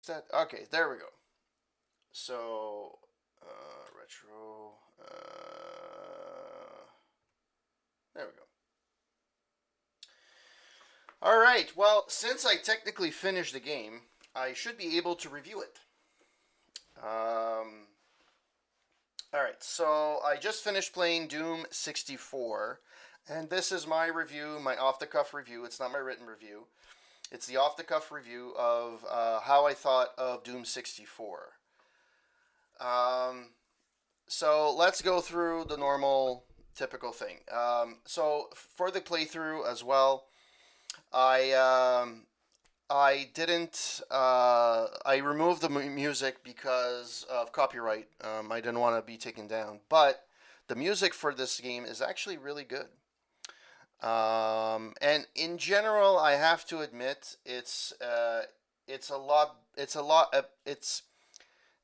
that? Okay, there we go. So, retro. There we go. All right. Well, since I technically finished the game, I should be able to review it. All right. So I just finished playing Doom 64, and this is my review, my off the cuff review. It's not my written review. It's the off the cuff review of how I thought of Doom 64. Um, so let's go through the normal, typical thing. So for the playthrough as well, I I didn't. I removed the music because of copyright. I didn't want to be taken down, but the music for this game is actually really good. And in general, I have to admit, it's a lot. It's a lot. It's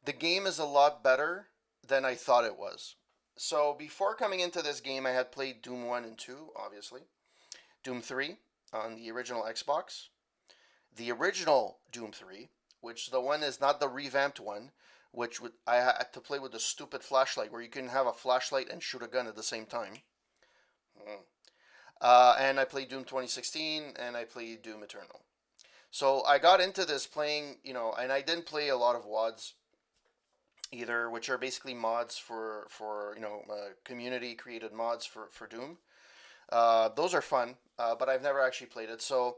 The game is a lot better than I thought it was. So before coming into this game, I had played Doom 1 and 2, obviously. Doom 3 on the original Xbox. The original Doom 3, which the one is not the revamped one, which I had to play with the stupid flashlight where you can have a flashlight and shoot a gun at the same time. Mm. And I played Doom 2016 and I played Doom Eternal. So I got into this playing, and I didn't play a lot of WODs either, which are basically mods for community created mods for Doom. Those are fun, but I've never actually played it. So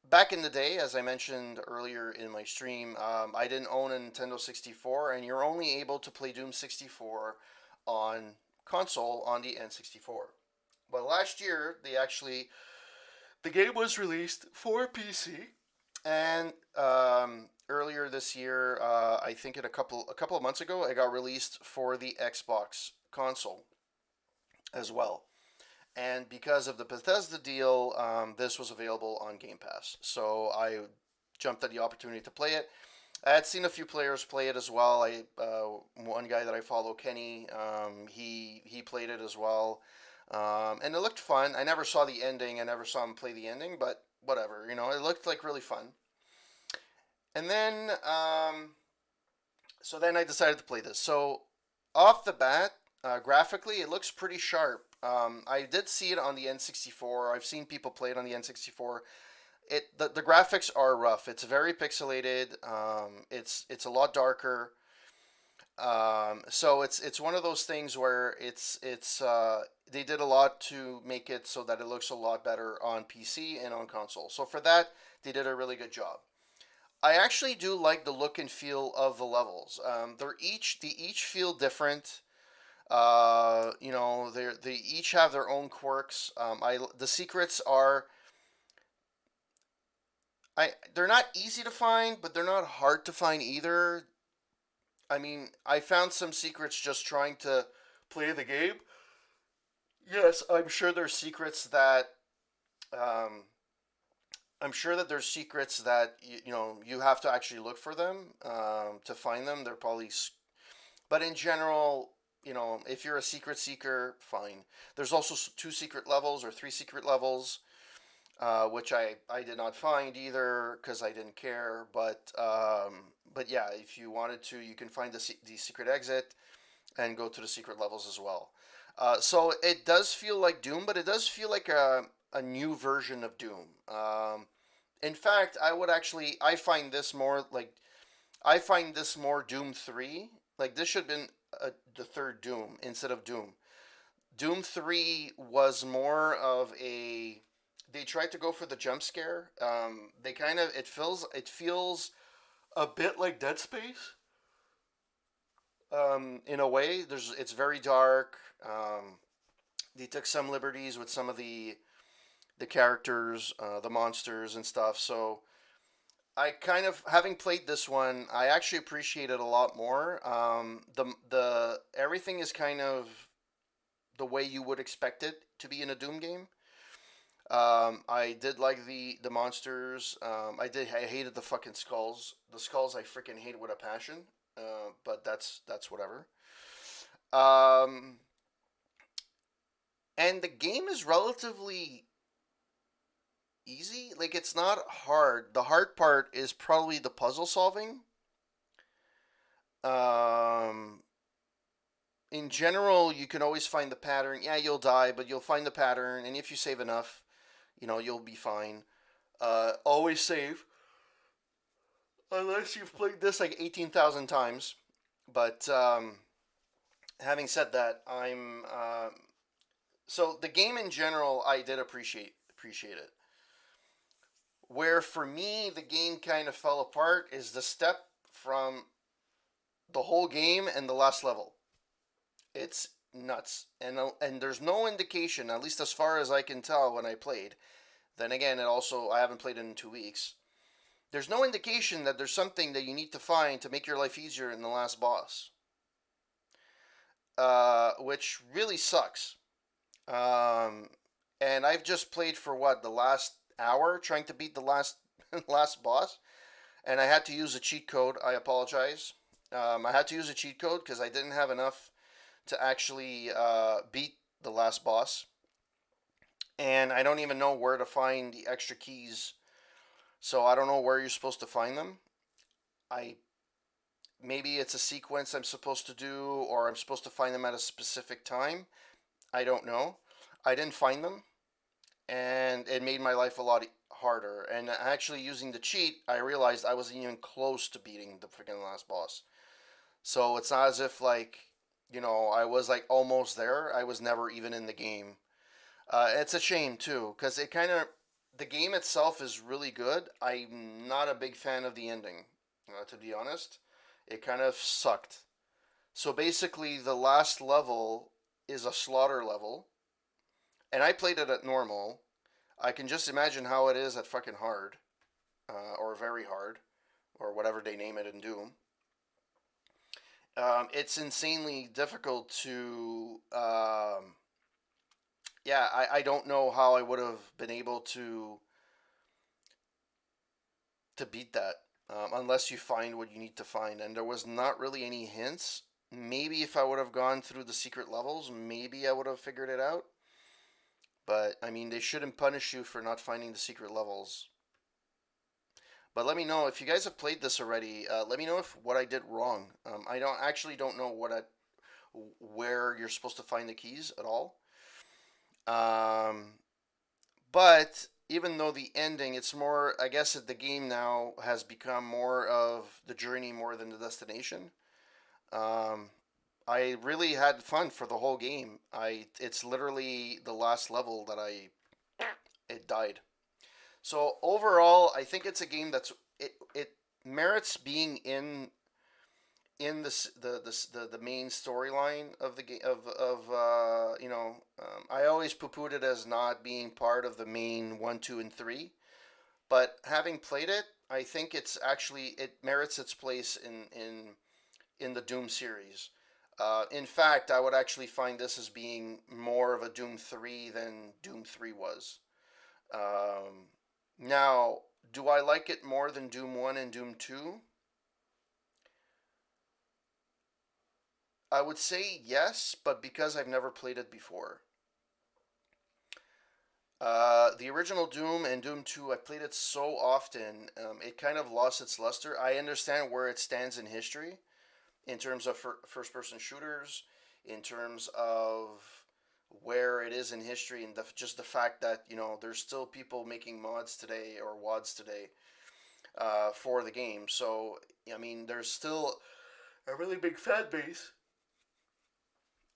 back in the day, as I mentioned earlier in my stream, I didn't own a Nintendo 64, and you're only able to play Doom 64 on console on the N64. But last year, the game was released for PC, and earlier this year, I think a couple of months ago, it got released for the Xbox console as well. And because of the Bethesda deal, this was available on Game Pass. So I jumped at the opportunity to play it. I had seen a few players play it as well. One guy that I follow, Kenny, he played it as well, and it looked fun. I never saw the ending. I never saw him play the ending, but whatever. It looked like really fun. And then, so then I decided to play this. So off the bat, graphically, it looks pretty sharp. I did see it on the N64. I've seen people play it on the N64. The graphics are rough. It's very pixelated. It's a lot darker. So it's one of those things where they did a lot to make it so that it looks a lot better on PC and on console. So for that, they did a really good job. I actually do like the look and feel of the levels. They each feel different. They each have their own quirks. The secrets are they're not easy to find, but they're not hard to find either. I mean, I found some secrets just trying to play the game. Yes, um, I'm sure that there's secrets that you have to actually look for them to find them. They're probably, but in general, if you're a secret seeker, fine. There's also two secret levels or three secret levels, which I did not find either because I didn't care. But yeah, if you wanted to, you can find the secret exit and go to the secret levels as well. So it does feel like Doom, but it does feel like a new version of Doom. In fact, I find this more Doom 3. Like this should have been the third Doom instead of Doom. Doom 3 was more of a they tried to go for the jump scare. They kind of it feels a bit like Dead Space. In a way, it's very dark. They took some liberties with some of the characters, the monsters and stuff. So I kind of having played this one, I actually appreciate it a lot more. The everything is kind of the way you would expect it to be in a Doom game. I did like the monsters. I hated the fucking skulls. The skulls I freaking hate with a passion. But that's whatever. Um, and the game is relatively easy. Like it's not hard. The hard part is probably the puzzle solving. Um, in general, you can always find the pattern. Yeah, you'll die, but you'll find the pattern, and if you save enough, you'll be fine. Always save, unless you've played this like 18,000 times. But having said that, so the game in general, I did appreciate it. Where for me the game kind of fell apart is the step from the whole game and the last level. It's nuts, and there's no indication, at least as far as I can tell when I played. Then again, it also I haven't played it in 2 weeks. There's no indication that there's something that you need to find to make your life easier in the last boss, which really sucks. Um, and I've just played for what the last hour trying to beat the last last boss, and I had to use a cheat code. I apologize. I had to use a cheat code because I didn't have enough to actually beat the last boss, and I don't even know where to find the extra keys. So I don't know where you're supposed to find them. I Maybe it's a sequence I'm supposed to do, or I'm supposed to find them at a specific time. I don't know. I didn't find them, and it made my life a lot harder. And actually, using the cheat, I realized I wasn't even close to beating the freaking last boss. So it's not as if I was like almost there. I was never even in the game. It's a shame too, because the game itself is really good. I'm not a big fan of the ending, to be honest. It kind of sucked. So basically, the last level is a slaughter level, and I played it at normal. I can just imagine how it is at fucking hard, or very hard, or whatever they name it in Doom. It's insanely difficult to. Yeah, I don't know how I would have been able to beat that, unless you find what you need to find. And there was not really any hints. Maybe if I would have gone through the secret levels, maybe I would have figured it out. But I mean, they shouldn't punish you for not finding the secret levels. But let me know if you guys have played this already. Let me know if what I did wrong. I don't know where you're supposed to find the keys at all. Um, but even though the ending, it's more. I guess that the game now has become more of the journey more than the destination. Um, I really had fun for the whole game. It's literally the last level that it died. So overall, I think it's a game it merits being in the main storyline of the game of I always poo pooed it as not being part of the main 1, 2, and 3, but having played it, I think it merits its place in the Doom series. In fact, I would actually find this as being more of a Doom 3 than Doom 3 was. Um, Now, do I like it more than Doom 1 and Doom 2? I would say yes, but because I've never played it before. The original Doom and Doom 2, I played it so often, it kind of lost its luster. I understand where it stands in history in terms of first person shooters, in terms of where it is in history, and just the fact that, there's still people making mods today or WODs today for the game. So, I mean, there's still a really big fan base.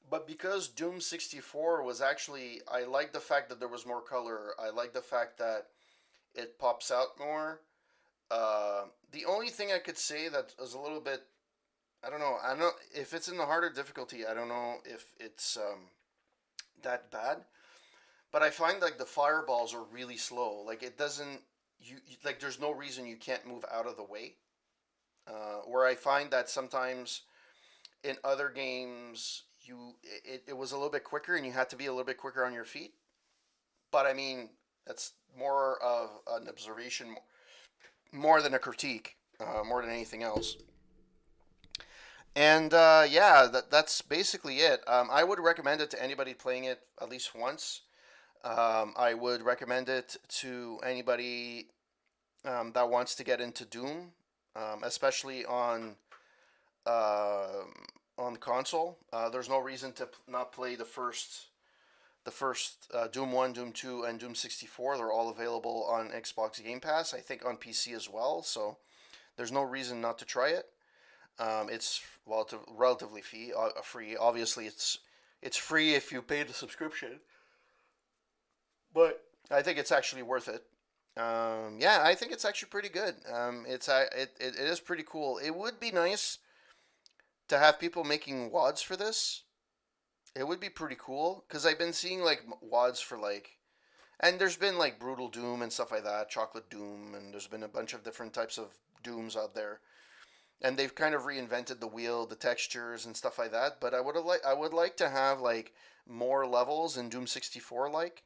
But because Doom 64 was actually, I like the fact that there was more color. I like the fact that it pops out more. The only thing I could say that is a little bit, I don't know. I don't know if it's in the harder difficulty. I don't know if it's that bad. But I find like the fireballs are really slow. Like it doesn't, like there's no reason you can't move out of the way. Where I find that sometimes in other games it was a little bit quicker and you had to be a little bit quicker on your feet. But I mean, that's more of an observation more than a critique, more than anything else. And yeah, that's basically it. I would recommend it to anybody playing it at least once. I would recommend it to anybody that wants to get into Doom, especially um on console. There's no reason to not play the first Doom 1, Doom 2, and Doom 64. They're all available on Xbox Game Pass. I think on PC as well. So there's no reason not to try it. It's relatively free. Obviously, it's free if you pay the subscription, but I think it's actually worth it. Yeah, I think it's actually pretty good. It is pretty cool. It would be nice to have people making WODs for this. It would be pretty cool because I've been seeing like WODs for like, and there's been like Brutal Doom and stuff like that, Chocolate Doom, and there's been a bunch of different types of Dooms out there, and they've kind of reinvented the wheel, the textures and stuff like that. But I would like to have like more levels in Doom 64 like.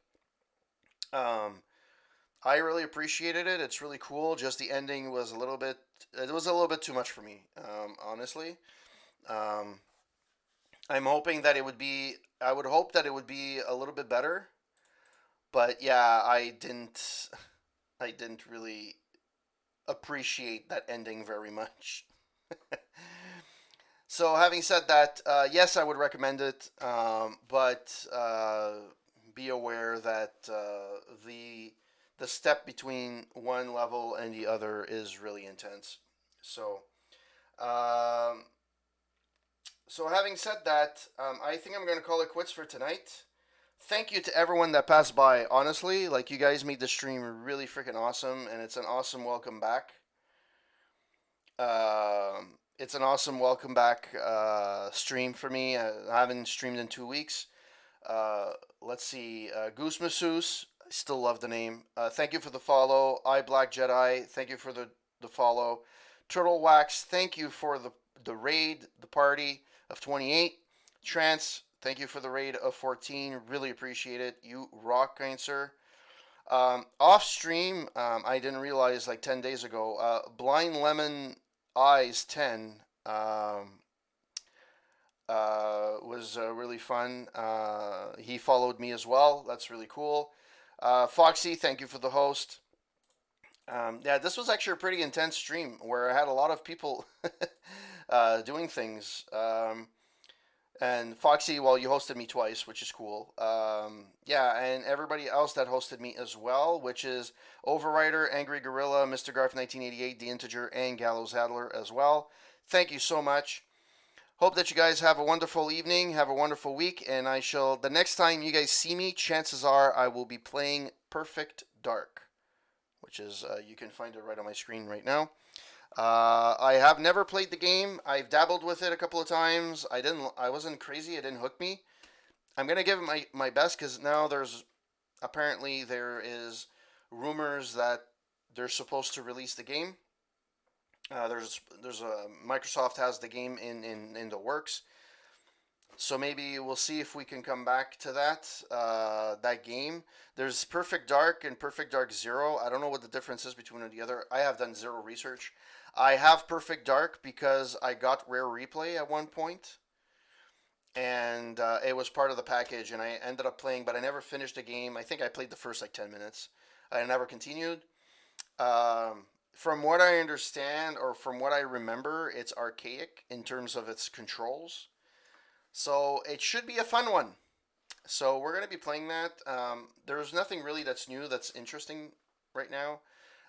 Um, I really appreciated it. It's really cool. Just the ending was a little bit. It was a little bit too much for me, honestly. Um, I'm hoping that it would be. I would hope that it would be a little bit better. But yeah, I didn't. I didn't really appreciate that ending very much. So having said that, yes, I would recommend it. But be aware that the step between one level and the other is really intense. So, um, so having said that, I think I'm going to call it quits for tonight. Thank you to everyone that passed by. Honestly, like you guys made the stream really freaking awesome, and it's an awesome welcome back. It's an awesome welcome back stream for me. I haven't streamed in 2 weeks. Let's see. Goose Masseuse, I still love the name. Thank you for the follow. I Black Jedi, thank you for the follow. Turtle Wax, thank you for the raid, the party of 28. Trance, thank you for the raid of 14. Really appreciate it. You rock, kind sir. Off stream, I didn't realize like 10 days ago, Blind Lemon Eyes 10 was really fun. He followed me as well. That's really cool. Foxy, thank you for the host. Yeah, this was actually a pretty intense stream where I had a lot of people doing things. And Foxy, well, you hosted me twice, which is cool. Yeah, and everybody else that hosted me as well, which is Overrider, Angry Gorilla, Mr. Garf 1988, The Integer, and Gallows Adler as well. Thank you so much. Hope that you guys have a wonderful evening, have a wonderful week, and the next time you guys see me, chances are I will be playing Perfect Dark, which is, you can find it right on my screen right now. I have never played the game. I've dabbled with it a couple of times. I wasn't crazy. It didn't hook me. I'm gonna give it my best because now there is rumors that they're supposed to release the game. There's a Microsoft has the game in the works, so maybe we'll see if we can come back to that game. There's Perfect Dark and Perfect Dark Zero. I don't know what the difference is between one and the other. I have done zero research. I have Perfect Dark because I got Rare Replay at one point, and it was part of the package, and I ended up playing, but I never finished the game. I think I played the first like 10 minutes. I never continued. From what I understand, or from what I remember, it's archaic in terms of its controls. So it should be a fun one. So we're going to be playing that. There's nothing really that's new that's interesting right now.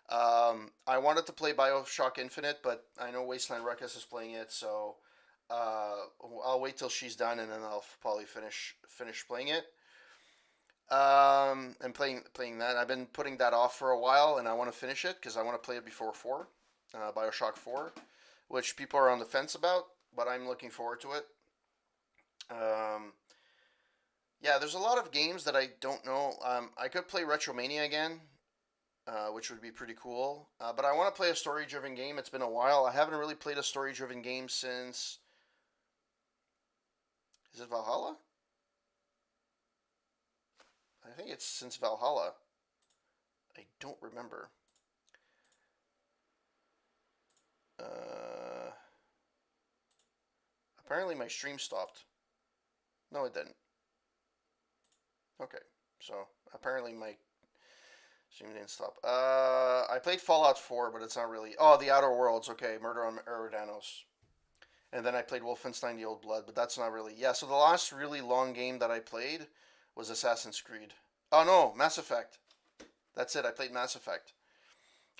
I wanted to play Bioshock Infinite, but I know Wasteland Ruckus is playing it, so I'll wait till she's done and then I'll probably finish playing it. And playing that. I've been putting that off for a while, and I want to finish it because I want to play it before Bioshock 4, which people are on the fence about, but I'm looking forward to it. Um, yeah, there's a lot of games that I don't know. I could play Retromania again, which would be pretty cool. But I want to play a story-driven game. It's been a while. I haven't really played a story-driven game since. Is it Valhalla? I think it's since Valhalla. I don't remember. Uh, Apparently my stream stopped. No, it didn't. Okay, so Apparently my stream didn't stop. I played Fallout 4, but it's not really. Oh, The Outer Worlds. Okay, Murder on Eridanos. And then I played Wolfenstein: The Old Blood, but that's not really. Yeah, so the last really long game that I played was Assassin's Creed. Oh no, Mass Effect. That's it. I played Mass Effect,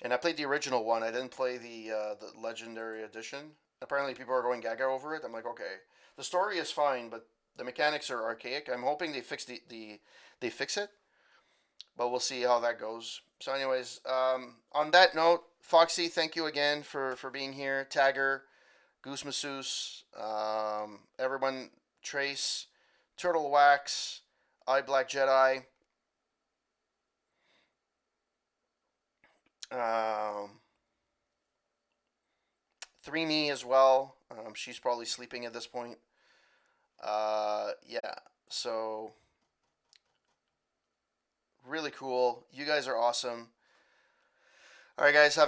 and I played the original one. I didn't play the Legendary Edition. Apparently, people are going gaga over it. I'm like, okay, the story is fine, but the mechanics are archaic. I'm hoping they fix they fix it, but we'll see how that goes. So, anyways, on that note, Foxy, thank you again for being here. Tagger, Goose Masseuse, everyone, Trace, Turtle Wax, I Black Jedi, um, 3Me as well. She's probably sleeping at this point. Yeah, so really cool. You guys are awesome. All right, guys, have